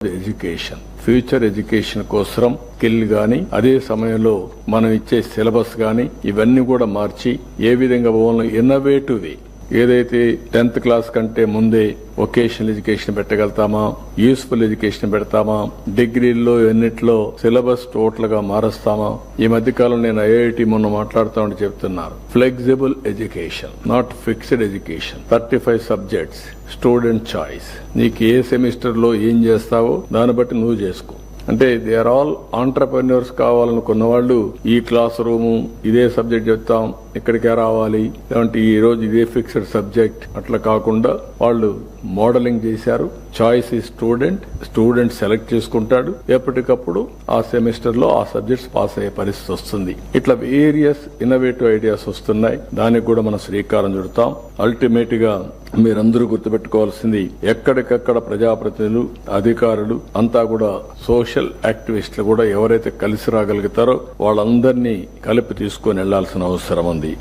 Education future education కోసం skill గాని అదే సమయంలో మనం ఇచ్చే సిలబస్ గాని ఇవన్నీ కూడా మార్చి ఏ విధంగా ఇన్నోవేటివ్ వే ఏదైతే 10th క్లాస్ కంటే ముందే వొకేషనల్ ఎడ్యుకేషన్ పెట్టగలుగుతామా, యూస్ఫుల్ ఎడ్యుకేషన్ పెడతామా, డిగ్రీల్లో ఎన్నిట్లో సిలబస్ టోటల్ గా మారుస్తామా. ఈ మధ్య కాలం నేను ఐఐటి మొన్న మాట్లాడుతూ ఉంటే చెప్తున్నారు, flexible education not fixed education, 35 subjects, student choice. నీకు ఏ సెమిస్టర్ లో ఏం చేస్తావో దాన్ని బట్టి నువ్వు చేసుకో. అంటే దే ఆర్ ఆల్ ఆంటర్‌ప్రెన్యూర్స్ కావాలనుకున్న వాళ్ళు ఈ క్లాస్ రూము ఇదే సబ్జెక్ట్ చెప్తాం, ఇక్కడికే రావాలి, లేదంటే ఈ రోజు ఇదే ఫిక్స్డ్ సబ్జెక్ట్ అట్లా కాకుండా వాళ్ళు మోడలింగ్ చేశారు. చాయిస్ ఈ స్టూడెంట్ సెలెక్ట్ చేసుకుంటాడు. ఎప్పటికప్పుడు ఆ సెమిస్టర్ లో ఆ సబ్జెక్ట్స్ పాస్ అయ్యే పరిస్థితి వస్తుంది. ఇట్లా వేరియస్ ఇన్నోవేటివ్ ఐడియాస్ వస్తున్నాయి. దానికి కూడా మనం శ్రీకారం చుడతాం. అల్టిమేట్ గా మీరందరూ గుర్తుపెట్టుకోవాల్సింది, ఎక్కడికక్కడ ప్రజాప్రతినిధులు, అధికారులు అంతా కూడా సోషల్ యాక్టివిస్టులు కూడా ఎవరైతే కలిసి రాగలుగుతారో వాళ్ళందరినీ కలిపి తీసుకొని వెళ్లాల్సిన అవసరం ఉంది.